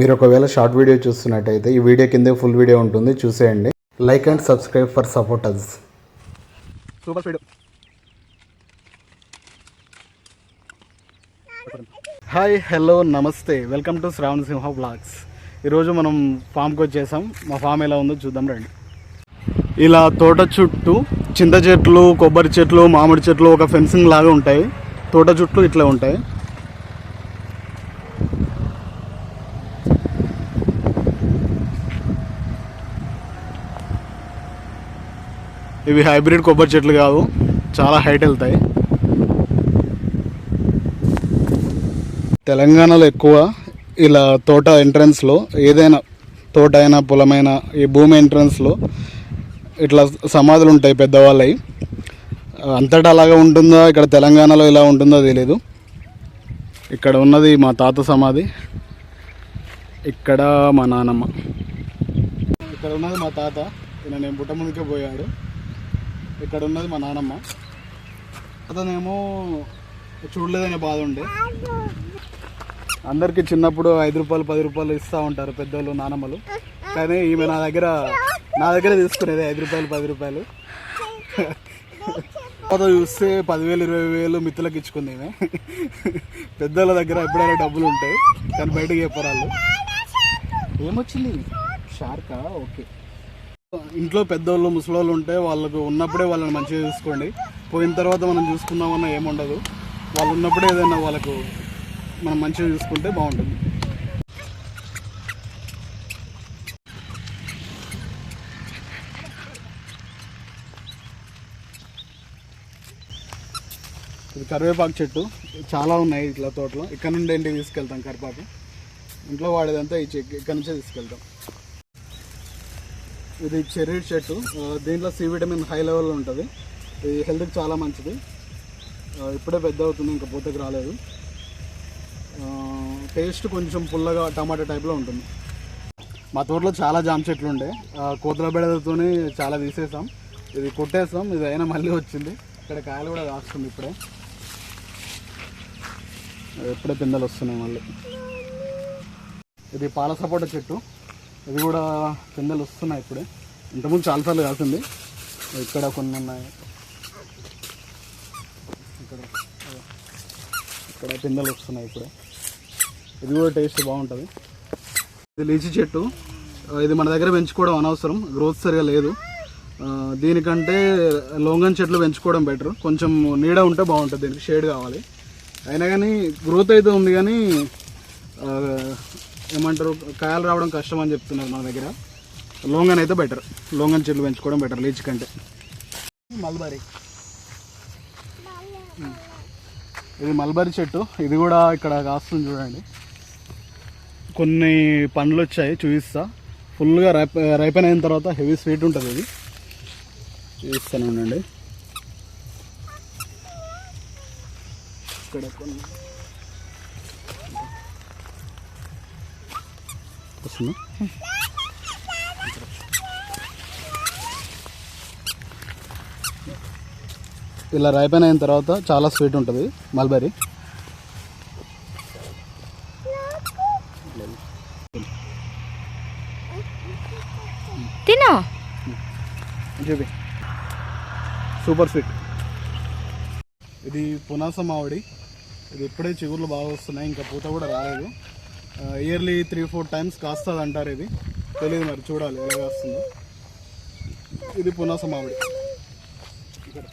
మీరు ఒకవేళ short video చూస్తున్నట్టయితే ఈ వీడియో కిందే ఫుల్ వీడియో ఉంటుంది, చూసేయండి. Like and subscribe for supporters. Super speed. Hi, hello, నమస్తే, welcome to Shravana Simha blogs. ఈరోజు మనం ఫామ్కి వచ్చేసాం. మా ఫామ్ ఎలా ఉందో చూద్దాం రండి. ఇలా తోట చుట్టూ చింత చెట్లు, కొబ్బరి చెట్లు, మామిడి చెట్లు ఒక ఫెన్సింగ్ లాగా ఉంటాయి. తోట చుట్టూ ఇట్లా ఉంటాయి. ఇవి హైబ్రిడ్ కొబ్బరి చెట్లు కాదు, చాలా హైట్ వెళ్తాయి. తెలంగాణలో ఎక్కువ ఇలా తోట ఎంట్రన్స్లో, ఏదైనా తోట అయినా పొలమైనా, ఈ భూమి ఎంట్రన్స్లో ఇట్లా సమాధులు ఉంటాయి పెద్దవాళ్ళవి. అంతటా అలాగా ఉంటుందో, ఇక్కడ తెలంగాణలో ఇలా ఉంటుందో తెలియదు. ఇక్కడ ఉన్నది మా తాత సమాధి, ఇక్కడ మా నానమ్మ. ఇక్కడ ఉన్నది మా తాత, ఈయన నేను పుట్ట ముందుకే పోయాడు. ఇక్కడ ఉన్నది మా నానమ్మ. అతనేమో చూడలేదనే బాధ ఉండే. అందరికీ చిన్నప్పుడు 5 రూపాయలు 10 రూపాయలు ఇస్తూ ఉంటారు పెద్దోళ్ళు, నానమ్మలు. కానీ ఈమె నా దగ్గర తీసుకునేది 5 రూపాయలు 10 రూపాయలు. చూస్తే 10,000 20,000 మిత్తులకు ఇచ్చుకుంది ఈమె. పెద్దోళ్ళ దగ్గర ఎప్పుడైనా డబ్బులు ఉంటాయి, కానీ బయటకు చెప్పరు వాళ్ళు. ఏమొచ్చింది? షార్కా? ఓకే. ఇంట్లో పెద్దోళ్ళు ముసలోళ్ళు ఉంటే వాళ్ళకు ఉన్నప్పుడే వాళ్ళని మంచిగా చూసుకోండి. పోయిన తర్వాత మనం చూసుకుందామన్నా ఏముండదు. వాళ్ళు ఉన్నప్పుడే ఏదైనా వాళ్ళకు మనం మంచిగా చూసుకుంటే బాగుంటుంది. ఇది కరివేపాకు చెట్టు, చాలా ఉన్నాయి ఇట్లా తోటలో. ఇక్కడ నుండి ఇంటికి తీసుకెళ్తాం కరివేపాకు. ఇంట్లో వాడేదంతా ఇక్కడ నుంచే తీసుకెళ్తాం. ఇది చెర్రీ చెట్టు, దీంట్లో సి విటమిన్ హై లెవెల్లో ఉంటుంది. ఇది హెల్త్కి చాలా మంచిది. ఇప్పుడే పెద్ద అవుతుంది, ఇంకా పూతకు రాలేదు. టేస్ట్ కొంచెం పుల్లగా టమాటా టైప్లో ఉంటుంది. మా తోటలో చాలా జామ చెట్లు ఉండే, కోతుల బెడలతో చాలా తీసేసాం. ఇది కొట్టేస్తాం, ఇది అయినా మళ్ళీ వచ్చింది. ఇక్కడ కాయలు కూడా కాస్తుంది. ఇప్పుడే పిందెలు వస్తున్నాయి మళ్ళీ. ఇది పాల సపోటా చెట్టు, ఇది కూడా పిందెలు వస్తున్నాయి ఇప్పుడే. ఇంతకుముందు చాలాసార్లు కాసింది. ఇక్కడ కొన్ని ఉన్నాయి, ఇక్కడ పిందెలు వస్తున్నాయి ఇప్పుడే. ఇది కూడా టేస్ట్ బాగుంటుంది. ఇది లీచి చెట్టు, ఇది మన దగ్గర పెంచుకోవడం అనవసరం, గ్రోత్ సరిగా లేదు. దీనికంటే లోంగన్ చెట్లు పెంచుకోవడం బెటర్. కొంచెం నీడ ఉంటే బాగుంటుంది, దీనికి షేడ్ కావాలి. అయినా కానీ గ్రోత్ అయితే ఉంది, కానీ ఏమంటారు, కాయలు రావడం కష్టం అని చెప్తున్నారు మన దగ్గర. లోంగన్ అయితే బెటర్, లోంగన్ చెట్లు పెంచుకోవడం బెటర్ లీచ్ కంటే. మల్బరీ, ఇది మల్బరీ చెట్టు, ఇది కూడా ఇక్కడ కాస్తుంది చూడండి. కొన్ని పండ్లు వచ్చాయి, చూపిస్తా. ఫుల్గా రైపెన్ అయిన తర్వాత హెవీ స్వీట్ ఉంటుంది. ఇది చూపిస్తాను ఉండండి. ఇక్కడ కొన్ని వస్తుంది. ఇలా రైపెన్ అయిన తర్వాత చాలా స్వీట్ ఉంటుంది మల్బరీ. తినో చూపి, సూపర్ స్వీట్. ఇది పునాస మామిడి, ఇది ఇప్పుడే చిగుర్లు బాగా వస్తున్నాయి, ఇంకా పూత కూడా రాలేదు. ఇయర్లీ 3-4 టైమ్స్ కాస్తుంది అంటారు. ఇది తెలియదు, మరి చూడాలి ఎలా కాస్తుందో. ఇది పునాస మామిడి. ఇక్కడ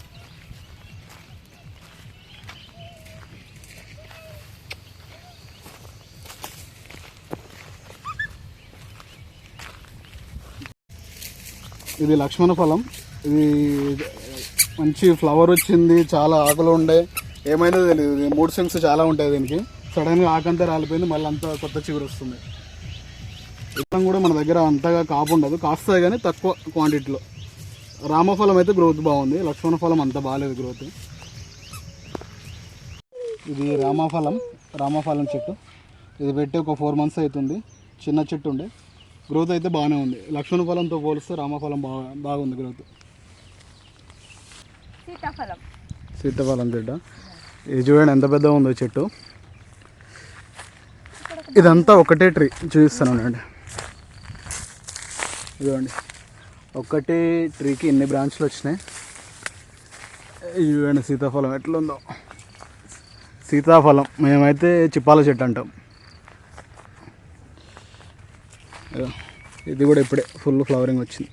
ఇది లక్ష్మణ ఫలం. ఇది మంచి ఫ్లవర్ వచ్చింది, చాలా ఆకులు ఉండే, ఏమైనా తెలియదు. 3 సెంగ్స్ చాలా ఉంటాయి దీనికి. సడన్గా ఆకంతా రాలిపోయింది, మళ్ళీ అంతా కొత్త చిగురు వస్తుంది. ఇట్లా కూడా మన దగ్గర అంతగా కాపు ఉండదు, కాస్తాయి కానీ తక్కువ క్వాంటిటీలో. రామఫలం అయితే గ్రోత్ బాగుంది, లక్ష్మణ ఫలం అంత బాగాలేదు గ్రోత్. ఇది రామఫలం చెట్టు. ఇది పెట్టి ఒక 4 మంత్స్ అవుతుంది. చిన్న చెట్టు ఉండే, గ్రోత్ అయితే బాగానే ఉంది. లక్ష్మణ ఫలంతో పోలిస్తే రామఫలం బాగుంది గ్రోత్. సీతాఫలం చెట్టు, ఇది చూడండి ఎంత పెద్దగా ఉందో చెట్టు. ఇదంతా ఒకటే ట్రీ చూపిస్తాను అండి. ఇదిగోండి, ఒకటే ట్రీకి ఎన్ని బ్రాంచ్లు వచ్చినాయి. ఇదిగోండి సీతాఫలం ఎట్లుందో. సీతాఫలం మేమైతే చిప్పాల చెట్టు అంటాం. ఇది కూడా ఇప్పుడే ఫుల్ ఫ్లవరింగ్ వచ్చింది.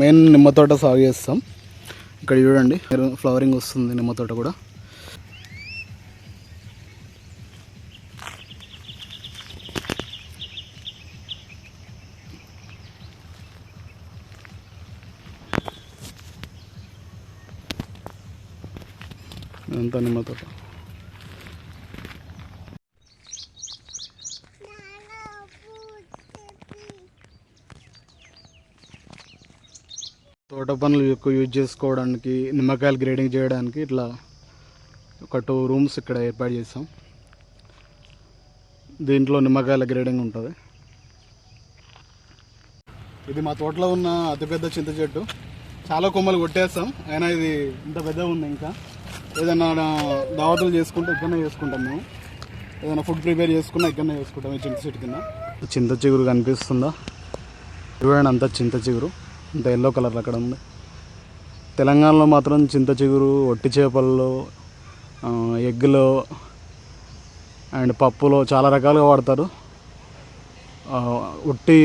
మెయిన్ నిమ్మ తోట సాగు చేస్తాం. ఇక్కడ చూడండి ఫ్లవరింగ్ వస్తుంది నిమ్మ తోట కూడా. ఇదంతా నిమ్మ తోట. తోట పనులు ఎక్కువ యూజ్ చేసుకోవడానికి, నిమ్మకాయలు గ్రేడింగ్ చేయడానికి ఇట్లా ఒక 2 రూమ్స్ ఇక్కడ ఏర్పాటు చేస్తాం. దీంట్లో నిమ్మకాయల గ్రేడింగ్ ఉంటుంది. ఇది మా తోటలో ఉన్న అతిపెద్ద చింత చెట్టు. చాలా కొమ్మలు కొట్టేస్తాం, అయినా ఇది ఇంత పెద్దగా ఉంది. ఇంకా ఏదైనా దావతులు చేసుకుంటే ఇక్కడనే చేసుకుంటాం మేము. ఏదైనా ఫుడ్ ప్రిపేర్ చేసుకున్నా ఇక్కడనే చేసుకుంటాం ఈ చింత చెట్టు కింద. చింత చిగురు కనిపిస్తుందా? చూడండి, అంత చింత చిగురు, ఇంత ఎల్లో కలర్ అక్కడ ఉంది. తెలంగాణలో మాత్రం చింత చిగురు ఒట్టి చేపల్లో, ఎగ్గులో అండ్ పప్పులో చాలా రకాలుగా వాడతారు. ఉట్టి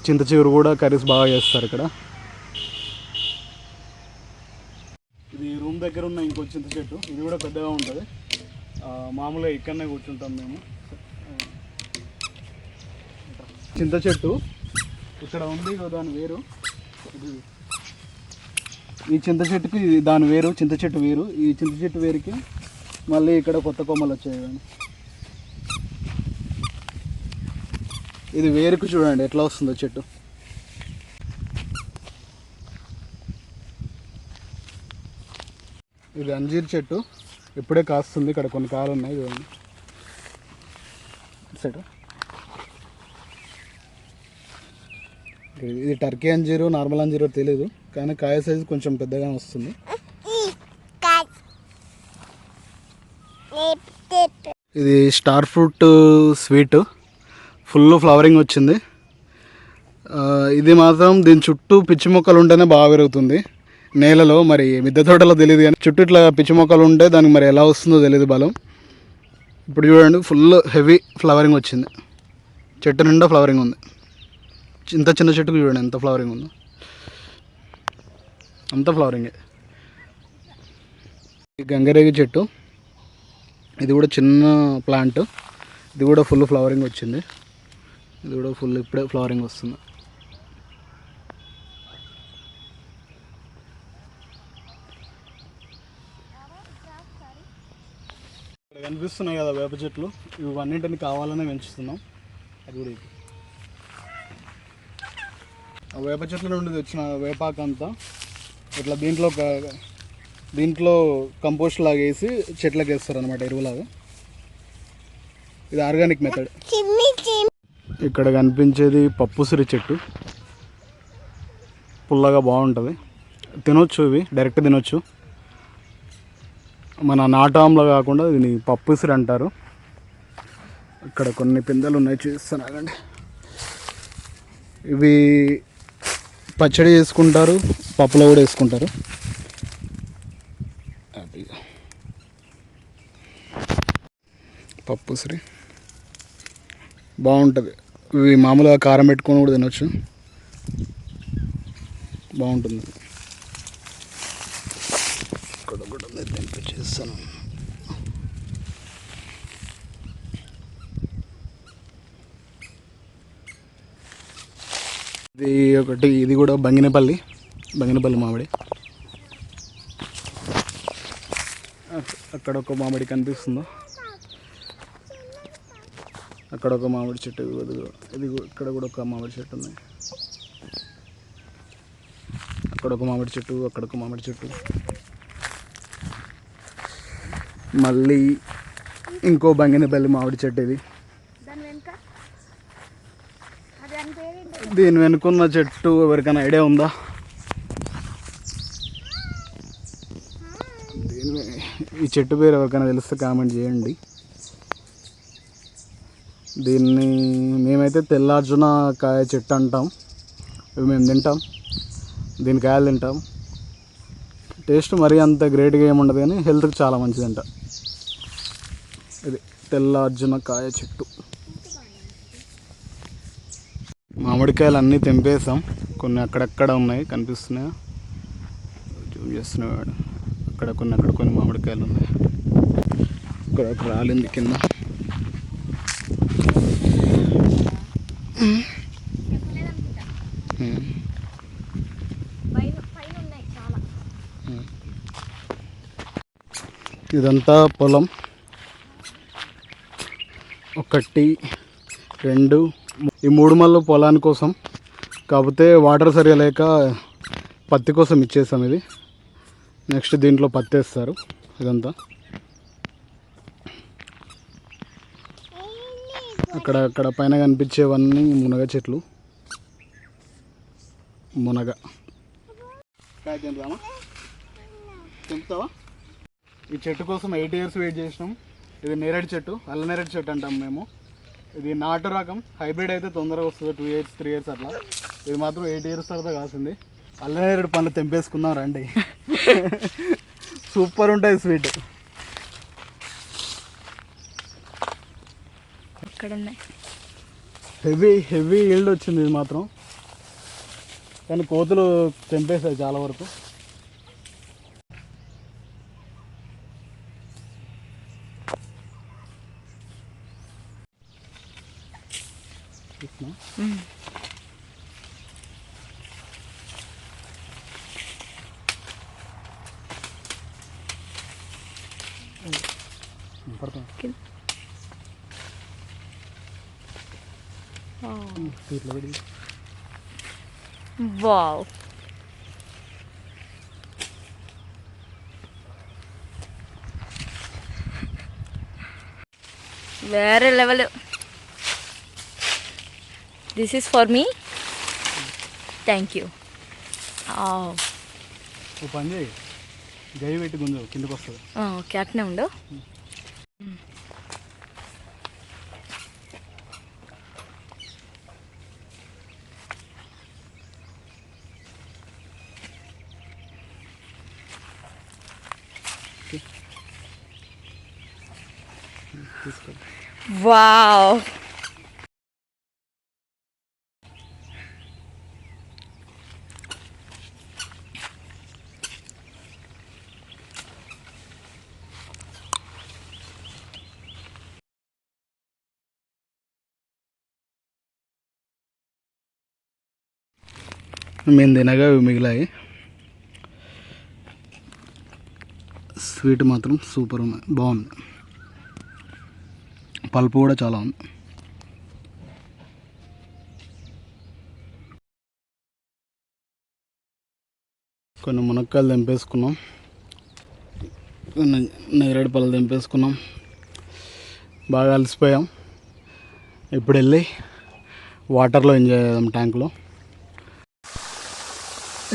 చింత చిగురు కూడా కర్రీస్ బాగా చేస్తారు ఇక్కడ. ఇది రూమ్ దగ్గర ఉన్న ఇంకో చింత చెట్టు, ఇది కూడా పెద్దగా ఉంటుంది. మామూలుగా ఇక్కడనే కూర్చుంటాం మేము. చింత చెట్టు ఇక్కడ ఉంది, దాని వేరు. ఈ చింత చెట్టుకి దాని వేరు, చింత చెట్టు వేరు. ఈ చింత చెట్టు వేరుకి మళ్ళీ ఇక్కడ కొత్త కొమ్మలు వచ్చాయి. ఇది వేరుకు చూడండి ఎట్లా వస్తుందో చెట్టు. ఇది అంజీర్ చెట్టు, ఇప్పుడే కాస్తుంది. ఇక్కడ కొన్ని కాయలు ఉన్నాయి చూడండి. సైడ్ ఇది టర్కీ అంజీరు, నార్మల్ అంజీరో తెలియదు, కానీ కాయ సైజు కొంచెం పెద్దగానే వస్తుంది. ఇది star fruit sweet, full flowering వచ్చింది. ఇది మాత్రం దీని చుట్టూ పిచ్చి మొక్కలు ఉంటేనే బాగా పెరుగుతుంది నేలలో. మరి మిద్దె తోటలో తెలియదు, కానీ చుట్టూ ఇట్లా పిచ్చి మొక్కలు ఉంటే దానికి మరి ఎలా వస్తుందో తెలియదు బలం. ఇప్పుడు చూడండి ఫుల్ హెవీ ఫ్లవరింగ్ వచ్చింది, చెట్టు నిండా ఫ్లవరింగ్ ఉంది. ఇంత చిన్న చెట్టుకు చూడండి ఎంత ఫ్లవరింగ్ ఉందో, అంత ఫ్లవరింగే. ఈ గంగరేగి చెట్టు, ఇది కూడా చిన్న ప్లాంట్, ఇది కూడా ఫుల్ ఫ్లవరింగ్ వచ్చింది. ఇది కూడా ఫుల్ ఇప్పుడే ఫ్లవరింగ్ వస్తుంది. ఇక్కడ కనిపిస్తున్నాయి కదా వేప చెట్లు, ఇవన్నింటిని కావాలనే పెంచుతున్నాం. అది కూడా ఇది ఆ వేప చెట్ల నుండి తెచ్చిన వేపాకు అంతా ఇట్లా దీంట్లో కంపోస్ట్ లాగా వేసి చెట్లకు వేస్తారు అనమాట, ఎరువులాగా. ఇది ఆర్గానిక్ మెథడ్. ఇక్కడ కనిపించేది పప్పుసిరి చెట్టు, పుల్లగా బాగుంటుంది, తినొచ్చు. ఇవి డైరెక్ట్ తినొచ్చు, మన నాటాంలో కాకుండా దీన్ని పప్పుసిరి అంటారు. ఇక్కడ కొన్ని పిందెలు ఉన్నాయి చూస్తున్నానండి. ఇవి పచ్చడి చేసుకుంటారు, పప్పులో కూడా వేసుకుంటారు. పప్పుసిరి బాగుంటుంది. ఇవి మామూలుగా కారం పెట్టుకొని కూడా తినొచ్చు, బాగుంటుంది. ఇక్కడ కూడా చేస్తాను. ఇది ఒకటి, ఇది కూడా బంగినపల్లి మామిడి. అక్కడ ఒక మామిడి కనిపిస్తుందో, అక్కడ ఒక మామిడి చెట్టు, ఇది ఇక్కడ కూడా ఒక మామిడి చెట్టు ఉంది. అక్కడ ఒక మామిడి చెట్టు, అక్కడ ఒక మామిడి చెట్టు, మళ్ళీ ఇంకో బంగినపల్లి మామిడి చెట్టు. ఇది దీని వెనుకున్న చెట్టు ఎవరికైనా ఐడియా ఉందా? ఈ చెట్టు పేరు ఎవరికైనా తెలిస్తే కామెంట్ చేయండి. దీన్ని మేమైతే తెల్లార్జున కాయ చెట్టు అంటాం. ఇవి మేము తింటాం, దీని కాయలు తింటాం. టేస్ట్ మరీ అంత గ్రేట్గా ఏముండదు కానీ హెల్త్కి చాలా మంచిదంట. ఇది తెల్లార్జున కాయ చెట్టు. మామిడికాయలు అన్నీ తెంపేసాం, కొన్ని అక్కడక్కడ ఉన్నాయి కనిపిస్తున్నాయి, జూమ్ చేస్తున్నాడు. అక్కడ కొన్ని మామిడికాయలు ఉన్నాయి. ఇక్కడ ఒక రాలింది కింద. ఇదంతా పొలం. 1, 2 ఈ 3 మళ్ళు పొలాని కోసం, కాకపోతే వాటర్ సరిగా లేక పత్తి కోసం ఇచ్చేసాం. ఇది నెక్స్ట్ దీంట్లో పత్తి వేస్తారు. ఇదంతా అక్కడ పైన కనిపించేవన్నీ మునగ చెట్లు. మునగ కాయ తింటామా, తింటావా? ఈ చెట్టు కోసం 8 years వెయిట్ చేసినాం. ఇది నేరేడు చెట్టు, అల్ల నేరేడు చెట్టు అంటాం మేము. ఇది నాటు రకం, హైబ్రిడ్ అయితే తొందరగా వస్తుంది, 2 years 3 years అట్లా. ఇది మాత్రం 8 years తర్వాత కాసింది. అల్ల నేరేడు పండ్లు తెంపేసుకుందాం రండి. సూపర్ ఉంటుంది, స్వీట్. హెవీ ఈల్డ్ వచ్చింది ఇది మాత్రం, కానీ కోతులు తెంపేస్తాయి చాలా వరకు. వావ్, వేరే level. This is for me, thank you. పని చేయి, గై పెట్టి గుంజు కిందకు వస్తుంది. ఓకే, అట్నే ఉండు. వావ్, మేము తినగా మిగిలాయి. స్వీట్ మాత్రం సూపర్ ఉంది, బాగుంది. పల్పు కూడా చాలా ఉంది. కొన్ని మునక్కాయలు తెంపేసుకున్నాం, కొన్ని నేరేడు పళ్ళు తెంపేసుకున్నాం. బాగా అలసిపోయాం. ఇప్పుడు వెళ్ళి వాటర్లో ఎంజాయ్ చేద్దాం, ట్యాంక్లో.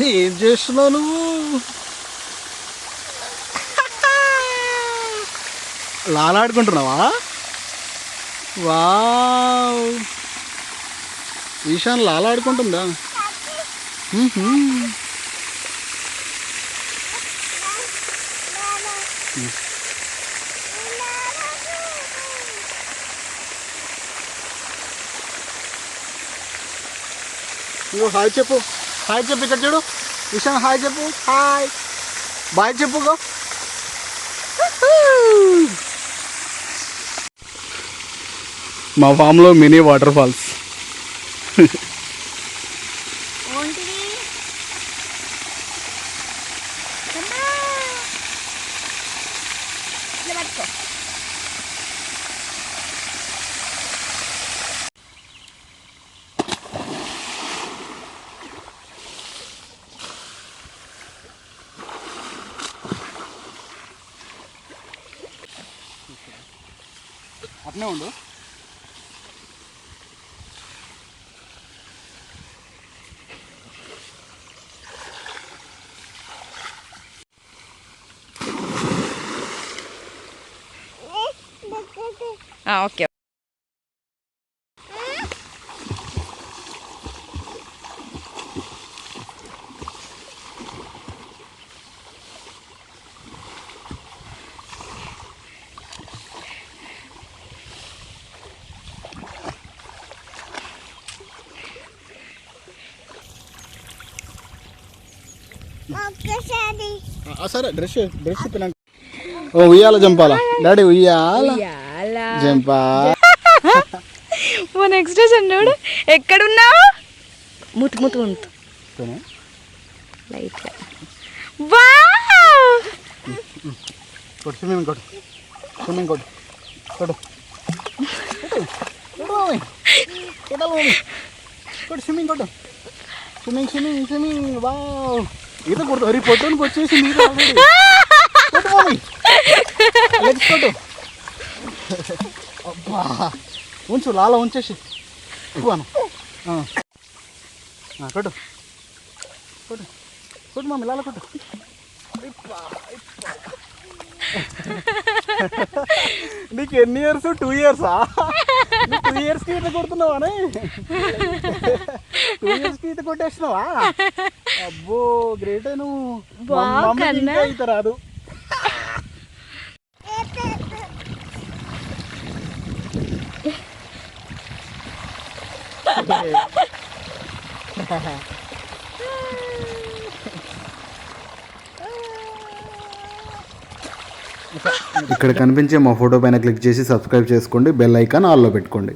ఏం చేస్తున్నావు నువ్వు? లాలాడుకుంటున్నావా? వావ్, ఈశాన్ లాలాడుకుంటుందా? ఇంకో హాయ్ చెప్పు, హాయ్ చెప్పు. ఇక్కడ చూడు ఈశాన్, హాయ్ చెప్పు. హాయ్, బాయ్ చెప్పుకో. మా ఫామ్లో మినీ వాటర్ ఫాల్స్. అట్నే ఉండు. ఓకే. సరే డ్రెస్ తినండి. ఓ ఉయ్యాల జంపాలా డాడీ, ఉయ్యాల జంపా. నెక్స్ట్ చూడు ఎక్కడున్నావు. ముత్తు ముత్తు ముత్తు లైట్. కొట్టు స్విమ్మింగ్ కొట్టు, స్విమ్మింగ్ కొట్టు కొట్టు కొట్టు స్విమ్మింగ్ కొట్టు, స్విమ్మింగ్ స్విమ్మింగ్ స్విమ్మింగ్. వావ్, ఈత కొడుతు అరి పొట్టునికి వచ్చేసింది ఈత ఆల్రెడీ. కొట్టు మమ్మీ, లెగ్స్ కొట్టు. అబ్బా, ఉంచు లాలా ఉంచేసి ఇవ్వను. కొట్టు కొట్టు కొట్టు మమ్మీ, లాలా కొట్టు. నీకు ఎన్ని ఇయర్స్? 2 ఇయర్సా? 2 ఇయర్స్కి ఈత కొడుతున్నావా? 2 ఇయర్స్కి ఈత కొట్టేసినావా? అబ్బో గ్రేటే నువ్వు. మమ్మీకి ఇంకా ఈత రాదు. ఇక్కడ కనిపించే మా ఫోటో పైన క్లిక్ చేసి సబ్స్క్రైబ్ చేసుకోండి, బెల్ ఐకాన్ ఆల్లో పెట్టుకోండి.